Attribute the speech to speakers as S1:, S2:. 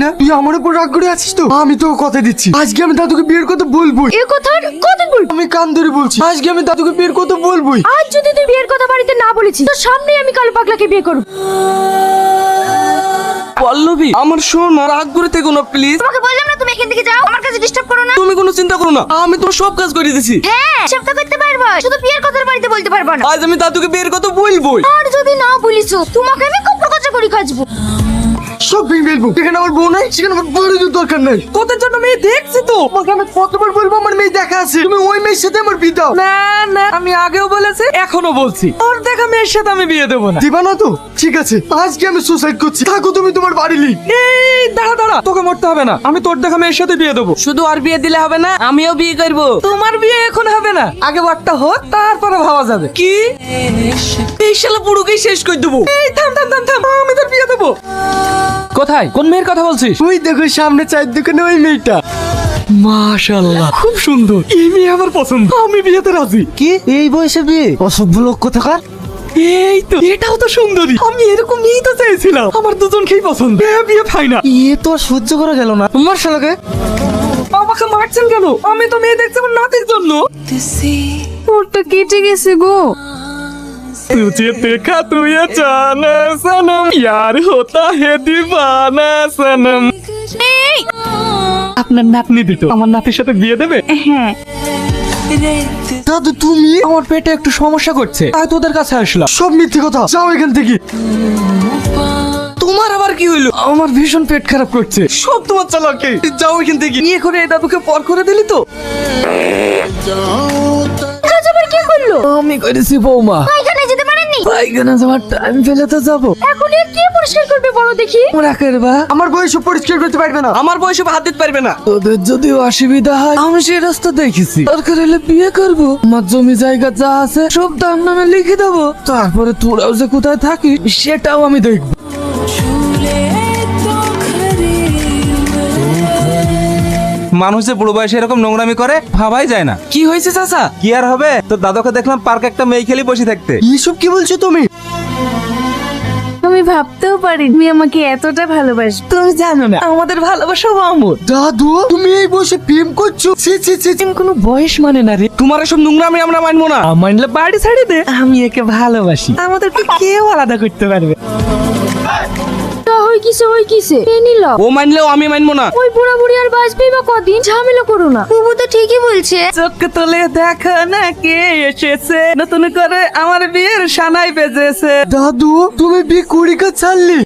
S1: না? তুই আমার উপর রাগ করে আছিস তো? আমি তোকে কথা দিচ্ছি, আজকে আমি দাদুকে বিয়ের কথা বলবোই।
S2: এ কথা কতদিন বলবো?
S1: আমি কান ধরে বলছি, আজকে আমি দাদুকে বিয়ের কথা বলবোই।
S2: আজ যদি তুই বিয়ের কথা বাড়িতে না বলেছিস, তোর সামনেই আমি কালো পাগলাকে বিয়ে করব।
S3: পল্লবী, আমার শোন, রাগ করে থেকো না প্লিজ।
S2: তোমাকে বললাম না তুমি এখান থেকে যাও, আমার কাছে ডিস্টার্ব করো না।
S3: তুমি কোনো চিন্তা করো না, আমি তোমার সব কাজ করে দিছি।
S2: হ্যাঁ, সব তো করতে পারবা, শুধু বিয়ের কথার বাড়িতে বলতে পারবা না।
S3: আজ আমি দাদুকে বিয়ের কথা বলবোই।
S2: আর যদি না বলিছো, তোমাকে আমি কপড় কচা করে খাজবো।
S1: সব ভেঙে ফেলবো। যেখানে আমার বউ নাই সেখানে আমার বউয়ের দরকার নাই।
S3: তোদের জন্য মেয়ে দেখছি তো।
S1: তোমাকে আমি কতবার বলবো আমার মেয়ে দেখা আছে, তুমি ওই মেয়ের সাথে আমার বিয়ে দাও।
S3: না না, আমি আগেও বলেছি, এখনো বলছি, তোর দেখা মেয়ের সাথে আমি বিয়ে দেবো না।
S1: দিবা না তো? ঠিক আছে, আজকে আমি সুসাইড করছি, থাকো তুমি তোমার বাড়ি লিখ।
S3: এই দাঁড়া দাঁড়া, তোকে মরতে হবে না, আমি তোর দেখা মেয়ের সাথে বিয়ে দেবো। শুধু আর বিয়ে দিলে হবে না, আমিও বিয়ে করবো। তোমার বিয়ে এখন হবে না, আগে বারটা হোক, তারপরে ভাবা যাবে। কি এই শালা পুরোকেই শেষ করে দেবো। এই থাম থাম থাম থাম, আমি তোর বিয়ে দেবো। কোথায়, কোন মেয়ের কথা বলছিস?
S1: ওই দেখো সামনে চায়ের দোকানে ওই মেয়েটা।
S3: মাশাআল্লাহ, খুব সুন্দর, এই মেয়ে আমার পছন্দ, আমি বিয়েতে রাজি।
S1: কি এই বয়সে বিয়ে? অসভ্য লোক কোথাকার।
S3: এই তো, এটাও তো সুন্দরী, আমি এরকম মেয়েই তো চাইছিলাম। আমার দুজনকেই পছন্দ, বিয়ে ফাইনাল।
S1: এ তো আর সহ্য করা গেল না। তোমার শালাকে
S3: আমাকে মারছেন কেন? আমি তো মেয়ে দেখছি আমার নাতির জন্য।
S2: ওরটা কেটে গেছে গো।
S3: तुझे देखा तू ये जाना सनम, यार होता है दीवाना सनम।
S2: এই
S3: আপনার নাতনি দিত, আমার নাতির সাথে বিয়ে দেবে?
S2: হ্যাঁ,
S1: দাদু তুমি?
S3: আমার পেটে একটু সমস্যা করছে, তাই তোদের কাছে আসলাম।
S1: সব মিথ্যে কথা, যাও এখান থেকে।
S3: তোমার আবার কি হইলো? আমার ভীষণ পেট খারাপ করছে, সব তোমার চালাকি। যাও এখান থেকে, বিয়ে করে এই দাদুকে পর করে দিলি তো।
S2: কাজ আবার কি করলো?
S3: আমি করেছি বৌমা,
S2: এখানে যেতে পারেননি?
S3: পায়খানা যাওয়ার টাইম পেলে তো যাবো।
S2: এখন আর কে পরিষ্কার করবে বলো দেখি?
S3: ওরা করবা,
S1: আমার বয়সে পরিষ্কার করতে পারবে না।
S3: আমার বয়সে হাত দিতে পারবে না। তোদের যদি অসুবিধা হয়, আমি সেই রাস্তা দেখেছি, দরকার হলে বিয়ে করবো, আমার জমি জায়গা যা আছে সব তার নামে লিখে দেবো, তারপরে তোরাও যে কোথায় থাকিস সেটাও আমি দেখবো।
S4: মানুষ যে বুড়ো বয়সে এরকম নোংরামি করে ভাবাই যায় না।
S3: কি হয়েছে চাচা?
S4: কি আর হবে, তোর দাদাকে দেখলাম পার্কে একটা মেয়ে খেলি বসে থাকতে।
S1: এসব কি বলছো তুমি?
S2: আমি ভাবতেও পারি তুমি আমাকে এতটা ভালোবাসো।
S3: তুমি জানো না আমাদের ভালোবাসা অমর।
S1: দাদু তুমি এই বয়সে প্রেম করছো? ছি ছি ছি ছি।
S3: কোনো বয়স মানে না রে, তোমার এসব নোংরামি আমরা মানবো না। মানলে বাড়ি ছাড়ি দে, আমি একে ভালোবাসি, আমাদেরকে কেউ আলাদা করতে পারবে।
S2: হই কিসে এ নিল?
S3: ও মানলেও আমি মানবো না।
S2: ওই বুড়া বুড়ি আর বাঁচবেই বা কদিন? ঝামেলা করো না, বুবু তো ঠিকই বলছে।
S3: চোখ তোলে দেখো না কে এসেছে, নতুন করে আমার বিয়ের সানাই বেজেছে।
S1: দাদু তুমি বিয়ে করি কা ছাড়লি?